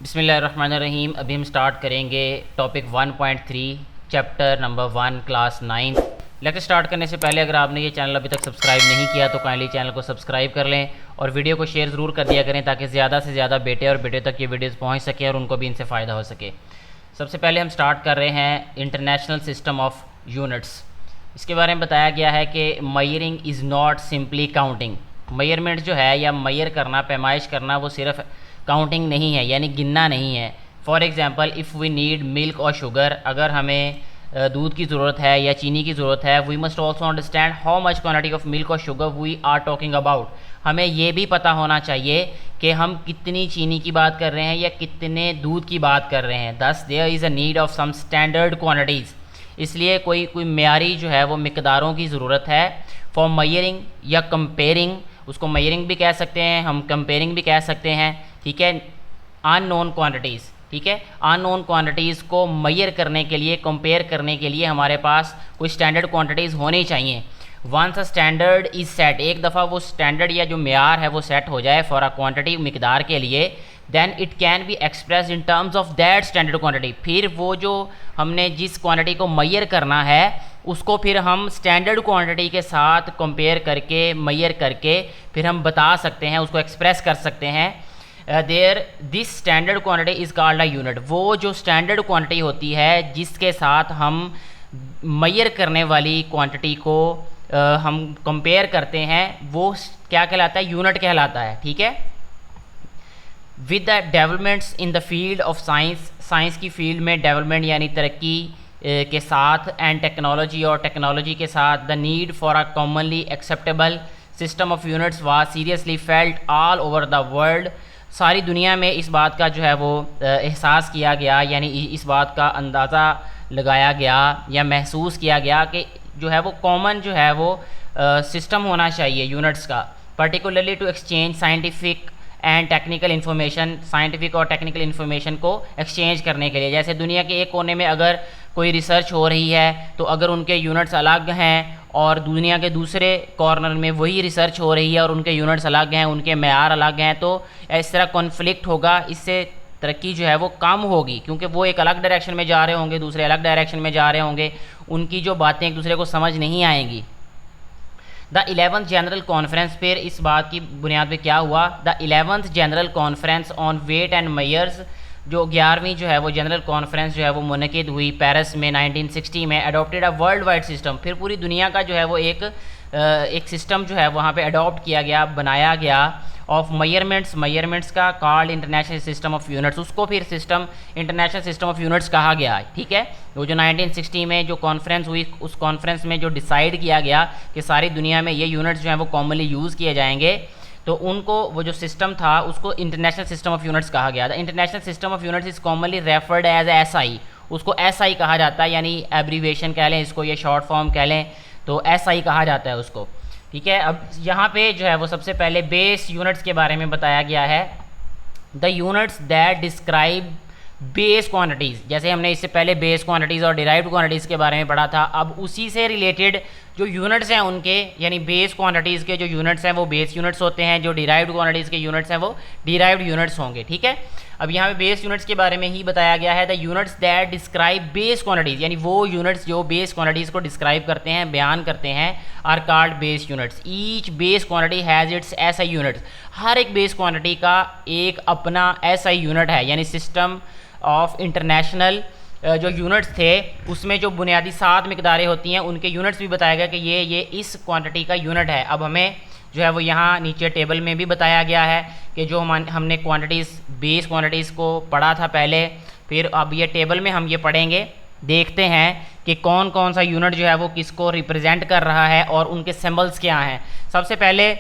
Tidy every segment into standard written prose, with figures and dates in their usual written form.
बिस्मिल्लाहिर्रहमानिर्रहीम। अभी हम स्टार्ट करेंगे topic 1.3 chapter number 1 class 9। Lecture start करने से पहले अगर आपने ये चैनल अभी तक सब्सक्राइब नहीं किया तो काइंडली चैनल को सब्सक्राइब कर लें और वीडियो को शेयर ज़रूर कर दिया करें ताकि ज़्यादा से ज़्यादा बेटे और बेटे तक ये वीडियोज़ पहुँच सके और उनको भी इनसे फ़ायदा हो सके। सबसे पहले हम स्टार्ट कर रहे हैं इंटरनेशनल सिस्टम ऑफ यूनिट्स। इसके बारे में बताया गया है कि मयरिंग इज़ नॉट सिंपली काउंटिंग। मयरमेंट जो है या मयर करना, पैमाइश करना, वो सिर्फ काउंटिंग नहीं है यानी गिनना नहीं है। For example if we need milk और शुगर, अगर हमें दूध की ज़रूरत है या चीनी की ज़रूरत है, we must also understand how much quantity of milk और sugar we are talking about. हमें ये भी पता होना चाहिए कि हम कितनी चीनी की बात कर रहे हैं या कितने दूध की बात कर रहे हैं। Thus there is a need of some standard quantities. इसलिए कोई म्यारी जो है वो मिकदारों की ज़रूरत है फॉर मयरिंग या कंपेयरिंग। उसको मयरिंग भी कह सकते हैं, हम कंपेयरिंग भी कह सकते हैं, ठीक है। अननोन क्वांटिटीज़, ठीक है। अननोन क्वांटिटीज़ को मयर करने के लिए, कंपेयर करने के लिए हमारे पास कोई स्टैंडर्ड क्वांटिटीज़ होनी चाहिए। Once a standard is set, एक दफ़ा वो स्टैंडर्ड या जो म्यार है वो सेट हो जाए फॉर अ क्वांटिटी, मिकदार के लिए, then it can be express in terms of that standard quantity. फिर वो जो हमने जिस क्वांटिटी को मयर करना है उसको फिर हम स्टैंडर्ड क्वांटिटी के साथ कंपेयर करके, मयर करके फिर हम बता सकते हैं, उसको एक्सप्रेस कर सकते हैं। This standard quantity is called a unit. वो जो स्टैंडर्ड क्वांटिटी होती है जिसके साथ हम मयर करने वाली क्वांटिटी को हम कंपेयर करते हैं, वो क्या कहलाता है? यूनिट कहलाता है, ठीक है। With the developments in the field of science, science की फील्ड में डेवलपमेंट यानी तरक्की के साथ, एंड टेक्नोलॉजी और टेक्नोलॉजी के साथ, the need for a commonly acceptable system of units was seriously felt all over the world. सारी दुनिया में इस बात का जो है वो एहसास किया गया, यानी इस बात का अंदाज़ा लगाया गया या महसूस किया गया कि जो है वो कॉमन जो है वो सिस्टम होना चाहिए यूनिट्स का, particularly to exchange scientific and technical information. Scientific और टेक्निकल इन्फॉर्मेशन को एक्सचेंज करने के लिए, जैसे दुनिया के एक कोने में अगर कोई रिसर्च हो रही है तो अगर उनके यूनिट्स अलग हैं और दुनिया के दूसरे कॉर्नर में वही रिसर्च हो रही है और उनके यूनिट्स अलग हैं, उनके मेयार अलग हैं, तो इस तरह कॉन्फ्लिक्ट होगा। इससे तरक्की जो है वो कम होगी क्योंकि वो एक अलग डायरेक्शन में जा रहे होंगे, दूसरे अलग डायरेक्शन में जा रहे होंगे, उनकी जो बातें एक दूसरे को समझ नहीं आएंगी। द 11th जनरल कॉन्फ्रेंस, फिर इस बात की बुनियाद पे क्या हुआ? The 11th general conference on weight and measures, जो 11वीं जो है वो जनरल कॉन्फ्रेंस जो है वो मुनक़िद हुई पेरिस में 1960 में। Adopted a world wide system, फिर पूरी दुनिया का जो है वो एक सिस्टम जो है वहाँ पे अडॉप्ट किया गया, बनाया गया, ऑफ मयरमेंट्स का, called international system of units. उसको फिर system international system of units कहा गया, ठीक है। वो जो 1960 में जो कॉन्फ्रेंस हुई, उस कॉन्फ्रेंस में जो डिसाइड किया गया कि सारी दुनिया में ये यूनिट्स जो हैं वो कॉमनली यूज़ किए जाएंगे, तो उनको वो जो सिस्टम था उसको इंटरनेशनल सिस्टम ऑफ यूनिट्स कहा गया था। International system of units is commonly referred as SI, उसको SI कहा जाता है, यानी एब्रीवेशन कह लें इसको या शॉर्ट फॉर्म कह लें, तो SI कहा जाता है उसको, ठीक है। अब यहाँ पे जो है वो सबसे पहले बेस यूनिट्स के बारे में बताया गया है। The units that describe base quantities, जैसे हमने इससे पहले बेस क्वांटिटीज़ और डिराइव्ड क्वांटिटीज़ के बारे में पढ़ा था, अब उसी से रिलेटेड जो यूनिट्स हैं उनके, यानी बेस क्वांटिटीज़ के जो यूनिट्स हैं वो बेस यूनिट्स होते हैं, जो डिराइव्ड क्वांटिटीज़ के यूनिट्स हैं वो डिराइव्ड यूनिट्स होंगे, ठीक है। अब यहाँ पे बेस यूनिट्स के बारे में ही बताया गया है। The units that describe base quantities, यानी वो यूनिट्स जो बेस क्वांटिटीज़ को डिस्क्राइब करते हैं, बयान करते हैं, are called base units. Each base quantity has its SI units, हर एक बेस क्वांटिटी का एक अपना SI यूनिट है, यानी सिस्टम ऑफ इंटरनेशनल जो यूनिट्स थे उसमें जो बुनियादी 7 मिकदारें होती हैं उनके यूनिट्स भी बताया गया कि ये इस क्वांटिटी का यूनिट है। अब हमें जो है वो यहाँ नीचे टेबल में भी बताया गया है कि जो हमने क्वांटिटीज़, बेस क्वांटिटीज़ को पढ़ा था पहले, फिर अब ये टेबल में हम ये पढ़ेंगे, देखते हैं कि कौन कौन सा यूनिट जो है वो किसको रिप्रेजेंट कर रहा है और उनके सिंबल्स क्या हैं। सबसे पहले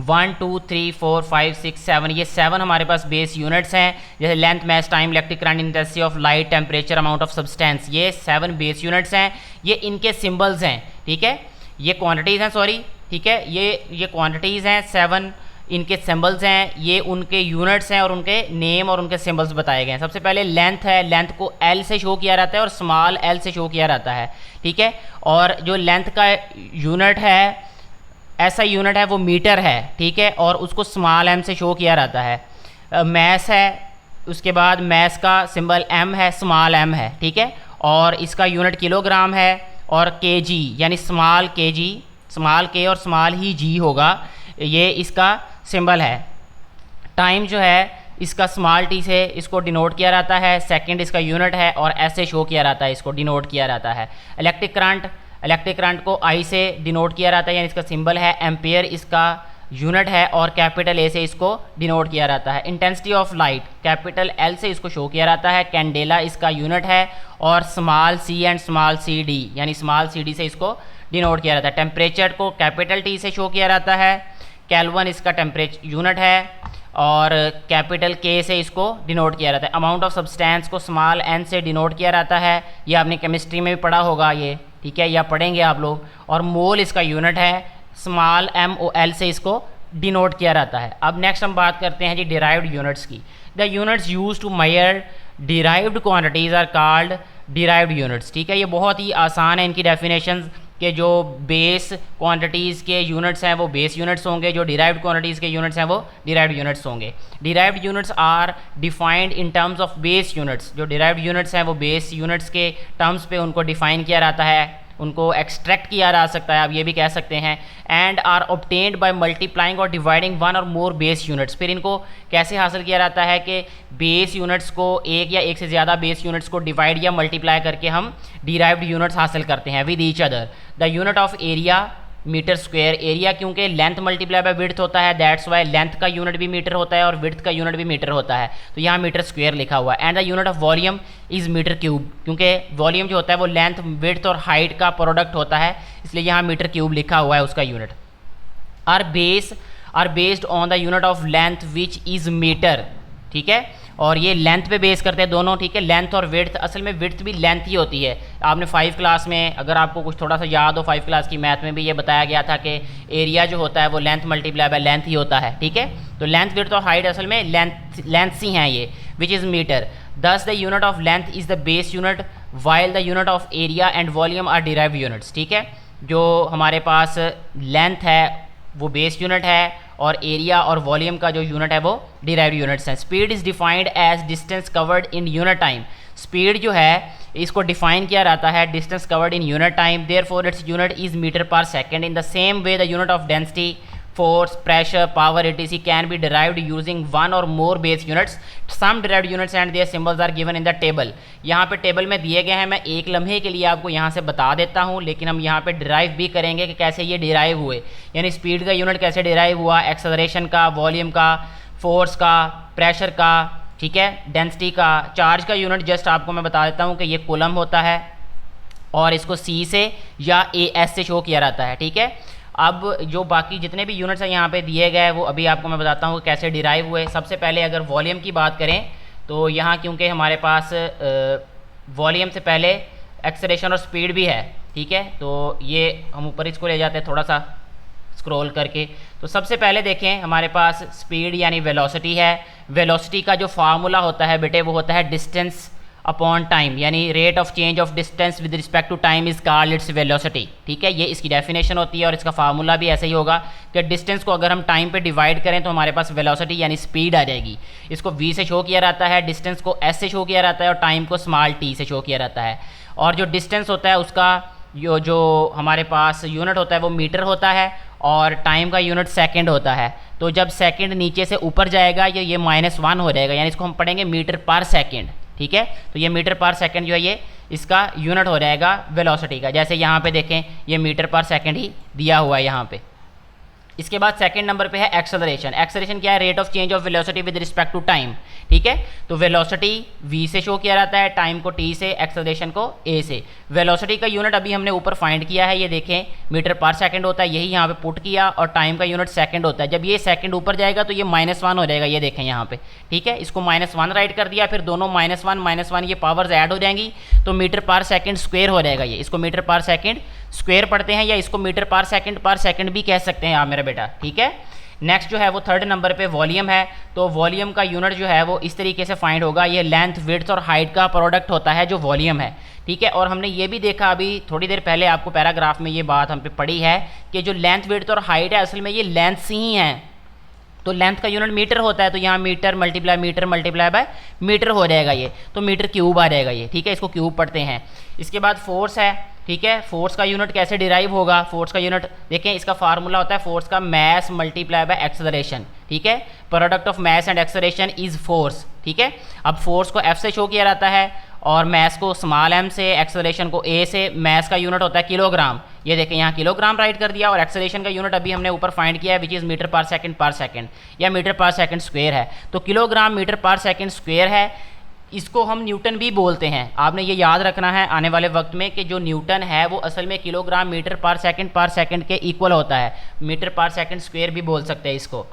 1 2 3 4 5 6 7, ये 7 हमारे पास बेस यूनिट्स हैं, जैसे length, mass, time, electric current, intensity of light, temperature, amount of substance, ये 7 बेस यूनिट्स हैं, ये इनके सिंबल्स हैं, ठीक है। ये क्वांटिटीज़ हैं, सॉरी, ठीक है, ये क्वांटिटीज़ हैं 7, इनके सिंबल्स हैं, ये उनके यूनिट्स हैं और उनके नेम और उनके सिंबल्स बताए गए हैं। सबसे पहले लेंथ है, लेंथ को L से शो किया जाता है और स्मॉल l से शो किया जाता है, ठीक है। और जो लेंथ का यूनिट है, SI यूनिट है, वो मीटर है, ठीक है, और उसको स्मॉल m से शो किया जाता है। मैस है, उसके बाद मैस का सिंबल m है, स्मॉल m है, ठीक है, और इसका यूनिट किलोग्राम है, और kg यानी स्मॉल kg, स्मॉल k और स्मॉल ही g होगा, ये इसका सिंबल है। टाइम जो है इसका स्मॉल t से इसको डिनोट किया जाता है, सेकंड इसका यूनिट है, और s से शो किया जाता है, इसको डिनोट किया जाता है। इलेक्ट्रिक करंट को I से डिनोट किया जाता है, यानी इसका सिंबल है। एम्पेयर इसका यूनिट है, और कैपिटल A से इसको डिनोट किया जाता है। Intensity of light capital L से इसको शो किया जाता है। कैंडेला इसका यूनिट है, और small c and small cd यानी स्मॉल cd से इसको डिनोट किया जाता है। टेम्परेचर को कैपिटल T से शो किया जाता है। केल्विन इसका टेम्परेचर यूनिट है, और कैपिटल K से इसको डिनोट किया जाता है। अमाउंट ऑफ सब्सटेंस को स्मॉल n से डिनोट किया जाता है, ये आपने केमिस्ट्री में भी पढ़ा होगा ये, ठीक है, या पढ़ेंगे आप लोग। और मोल इसका यूनिट है, स्मॉल MOL से इसको डिनोट किया जाता है। अब नेक्स्ट हम बात करते हैं जी डिराइव्ड यूनिट्स की। The units use to measure derived quantities are called derived units, ठीक है, ये बहुत ही आसान है इनकी डेफिनेशन के जो बेस क्वांटिटीज़ के यूनिट्स हैं वो बेस यूनिट्स होंगे, जो डिराइव्ड क्वांटिटीज़ के यूनिट्स हैं वो डिराइव्ड यूनिट्स होंगे। Derived units are defined in terms of base units, जो डिराइव्ड यूनिट्स हैं वो बेस यूनिट्स के टर्म्स पे उनको डिफाइन किया जाता है, उनको एक्सट्रैक्ट किया जा सकता है, आप ये भी कह सकते हैं। And are obtained by multiplying और डिवाइडिंग वन और मोर बेस यूनिट्स। फिर इनको कैसे हासिल किया जाता है कि बेस यूनिट्स को एक या एक से ज़्यादा बेस यूनिट्स को डिवाइड या मल्टीप्लाई करके हम डिराइव्ड यूनिट्स हासिल करते हैं with each other. The unit of area metre square, area क्योंकि लेंथ मल्टीप्लाई बाय विड्थ होता है, दैट्स वाई लेंथ का यूनिट भी मीटर होता है और विड्थ का यूनिट भी मीटर होता है, तो यहाँ मीटर स्क्वायर लिखा हुआ है। And the unit of volume is metre cube, क्योंकि वॉल्यूम जो होता है वो लेंथ विड्थ और हाइट का प्रोडक्ट होता है, इसलिए यहाँ मीटर क्यूब लिखा हुआ है उसका unit. Are based on the unit of length which is metre, ठीक है, और ये लेंथ पे बेस करते हैं दोनों, ठीक है, लेंथ और विड्थ। असल में विड्थ भी लेंथ ही होती है। आपने 5 क्लास में, अगर आपको कुछ थोड़ा सा याद हो, 5 क्लास की मैथ में भी ये बताया गया था कि एरिया जो होता है वो लेंथ मल्टीप्लाई बाय लेंथ ही होता है, ठीक है। तो लेंथ विड्थ और हाइट असल में लेंथ्स ही हैं ये, which is metre. Thus the unit of length is the base unit while the unit of area and volume are derived units, ठीक है। जो हमारे पास लेंथ है वो बेस यूनिट है, और एरिया और वॉल्यूम का जो यूनिट है वो डिराइव्ड यूनिट्स हैं। Speed is defined as distance covered in unit time, speed जो है इसको डिफाइन किया जाता है distance covered in unit time, therefore its unit is metre per second. In the same way the unit of density, force, pressure, power, etc. can be derived using one or more base units. Some derived units and their symbols are given in the table. यहाँ पे table में दिए गए हैं, मैं एक लम्हे के लिए आपको यहाँ से बता देता हूँ, लेकिन हम यहाँ पे डिराइव भी करेंगे कि कैसे ये डिराइव हुए, यानी स्पीड का यूनिट कैसे डिराइव हुआ, एक्सेलरेशन का, वॉल्यूम का, फोर्स का, प्रेशर का, ठीक है, डेंसिटी का। चार्ज का यूनिट जस्ट आपको मैं बता देता हूँ कि ये कूलम होता है, और इसको C से या AS से शो किया जाता है, ठीक है। अब जो बाकी जितने भी यूनिट्स हैं यहाँ पे दिए गए वो अभी आपको मैं बताता हूँ कैसे डिराइव हुए। सबसे पहले अगर वॉल्यूम की बात करें तो यहाँ क्योंकि हमारे पास वॉल्यूम से पहले एक्सेलरेशन और स्पीड भी है, ठीक है, तो ये हम ऊपर इसको ले जाते हैं थोड़ा सा स्क्रॉल करके। तो सबसे पहले देखें हमारे पास स्पीड यानी वेलोसिटी है। वेलोसिटी का जो फार्मूला होता है बेटे वो होता है डिस्टेंस अपॉन टाइम, यानी rate of change of distance with respect to time is called its velocity, ठीक है, ये इसकी डेफिनेशन होती है। और इसका फार्मूला भी ऐसे ही होगा कि डिस्टेंस को अगर हम टाइम पे डिवाइड करें तो हमारे पास वेलोसिटी यानी स्पीड आ जाएगी। इसको v से शो किया जाता है, डिस्टेंस को s से शो किया जाता है, और टाइम को स्मॉल t से शो किया जाता है। और जो डिस्टेंस होता है उसका जो हमारे पास यूनिट होता है वो मीटर होता है, और टाइम का यूनिट सेकंड होता है। तो जब सेकंड नीचे से ऊपर जाएगा ये -1 हो जाएगा, यानी इसको हम पढ़ेंगे मीटर पर सेकंड, ठीक है। तो ये मीटर पर सेकंड जो है ये इसका यूनिट हो जाएगा वेलोसिटी का। जैसे यहाँ पे देखें ये मीटर पर सेकंड ही दिया हुआ है यहाँ पे। इसके बाद सेकंड नंबर पे है एक्सेलरेशन। एक्सेलरेशन क्या है? Rate of change of velocity with respect to time, ठीक है। तो वेलोसिटी v से शो किया जाता है, टाइम को t से, एक्सेलरेशन को a से। वेलोसिटी का यूनिट अभी हमने ऊपर फाइंड किया है, ये देखें मीटर पर सेकंड होता है, यही यहाँ पे पुट किया, और टाइम का यूनिट सेकंड होता है। जब ये सेकंड ऊपर जाएगा तो ये -1 हो जाएगा, ये देखें यहाँ पे, ठीक है। इसको -1 राइट कर दिया, फिर दोनों -1 ये पावर्स ऐड हो जाएंगी तो मीटर पर सेकंड स्क्वायर हो जाएगा। ये इसको मीटर पर सेकंड स्क्वायर पढ़ते हैं, या इसको मीटर पर सेकंड भी कह सकते हैं आप मेरा बेटा, ठीक है। नेक्स्ट जो है वो थर्ड नंबर पे वॉल्यूम है। तो वॉल्यूम का यूनिट जो है वो इस तरीके से फाइंड होगा, ये लेंथ, विड्थ और हाइट का प्रोडक्ट होता है जो वॉल्यूम है, ठीक है। और हमने ये भी देखा अभी थोड़ी देर पहले आपको पैराग्राफ में ये बात हम पे पढ़ी है कि जो लेंथ, विड्थ और हाइट है असल में ये लेंथ्स ही हैं, तो लेंथ का यूनिट मीटर होता है, तो यहाँ मीटर मल्टीप्लाई बाय मीटर हो जाएगा ये, तो मीटर क्यूब आ जाएगा ये, ठीक है, इसको क्यूब पढ़ते हैं। इसके बाद फोर्स है, ठीक है, फोर्स का यूनिट कैसे डिराइव होगा, फोर्स का यूनिट देखें, इसका फार्मूला होता है फोर्स का मैस मल्टीप्लाई बाय एक्सेलरेशन, ठीक है, product of mass and acceleration is force, ठीक है। अब फोर्स को F से शो किया जाता है और मैस को स्मॉल m से, एक्सेलरेशन को a से। मैस का यूनिट होता है किलोग्राम, ये देखें यहाँ किलोग्राम राइट कर दिया, और एक्सेलरेशन का यूनिट अभी हमने ऊपर फाइंड किया है विच इज़ मीटर पर सेकंड या मीटर पर सेकंड स्क्वायर है, तो kilogram metre per second square है। इसको हम न्यूटन भी बोलते हैं, आपने ये याद रखना है आने वाले वक्त में कि जो न्यूटन है वो असल में किलोग्राम मीटर पर सेकंड के इक्वल होता है, मीटर पर सेकंड स्क्वायर भी बोल सकते हैं इसको।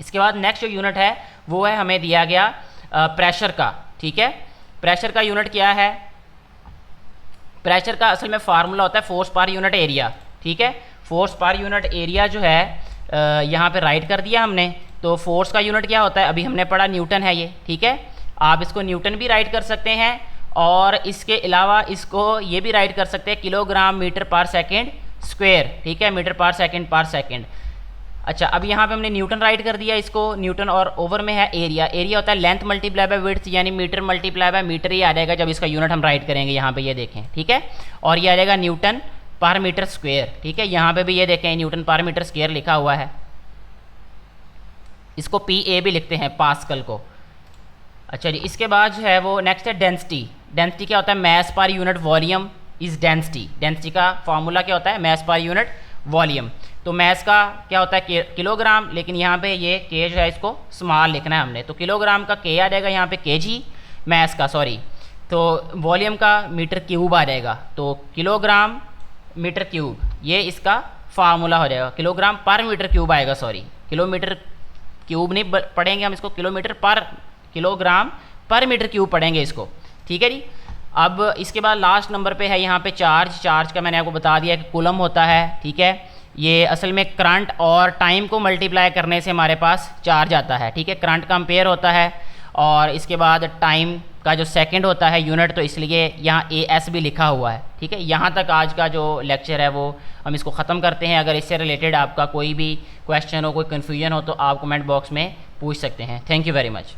इसके बाद नेक्स्ट जो यूनिट है वो है हमें दिया गया प्रेशर का, ठीक है। प्रेशर का यूनिट क्या है, प्रेशर का असल में फार्मूला होता है फोर्स पर यूनिट एरिया, ठीक है। फोर्स पर यूनिट एरिया जो है यहाँ पे राइट कर दिया हमने, तो फोर्स का यूनिट क्या होता है, अभी हमने पढ़ा न्यूटन है ये, ठीक है। आप इसको न्यूटन भी राइट कर सकते हैं, और इसके अलावा इसको ये भी राइट कर सकते हैं किलोग्राम मीटर पर सेकेंड स्क्वायर, ठीक है, मीटर पर सेकेंड। अच्छा, अब यहाँ पे हमने न्यूटन राइट कर दिया इसको, न्यूटन, और ओवर में है एरिया। एरिया होता है लेंथ मल्टीप्लाई बाय विड्थ, यानी मीटर मल्टीप्लाई बाय मीटर ही आ जाएगा जब इसका यूनिट हम राइट करेंगे, यहाँ पे ये देखें, ठीक है। और ये आ जाएगा न्यूटन पर मीटर स्क्वायर, ठीक है। यहाँ पे भी ये देखें न्यूटन पर मीटर स्क्वायर लिखा हुआ है, इसको PA भी लिखते हैं पास्कल को। अच्छा जी, इसके बाद जो है वो नेक्स्ट है डेंसिटी। डेंसिटी क्या होता है, मैस पर unit volume is density. Density का फॉर्मूला क्या होता है, मैस पर यूनिट वॉल्यूम। तो मैस का क्या होता है किलोग्राम, लेकिन यहाँ पे ये के जो है इसको स्मॉल लिखना है हमने, तो किलोग्राम का के आ जाएगा यहाँ पे kg, मैस का सॉरी, तो वॉल्यूम का मीटर क्यूब आ जाएगा, तो किलोग्राम मीटर क्यूब, ये इसका फार्मूला हो जाएगा। किलोग्राम पर मीटर क्यूब आएगा, सॉरी किलोमीटर क्यूब नहीं पढ़ेंगे हम इसको, किलोग्राम पर मीटर क्यूब पढ़ेंगे इसको, ठीक है जी। अब इसके बाद लास्ट नंबर पे है यहाँ पे चार्ज का मैंने आपको बता दिया कि कूलम होता है, ठीक है। ये असल में करंट और टाइम को मल्टीप्लाई करने से हमारे पास चार्ज आता है, ठीक है। करंट का एम्पेयर होता है, और इसके बाद टाइम का जो सेकंड होता है यूनिट, तो इसलिए यहाँ AS भी लिखा हुआ है, ठीक है। यहाँ तक आज का जो लेक्चर है वो हम इसको ख़त्म करते हैं। अगर इससे रिलेटेड आपका कोई भी क्वेश्चन हो, कोई कन्फ्यूजन हो, तो आप कमेंट बॉक्स में पूछ सकते हैं। Thank you very much.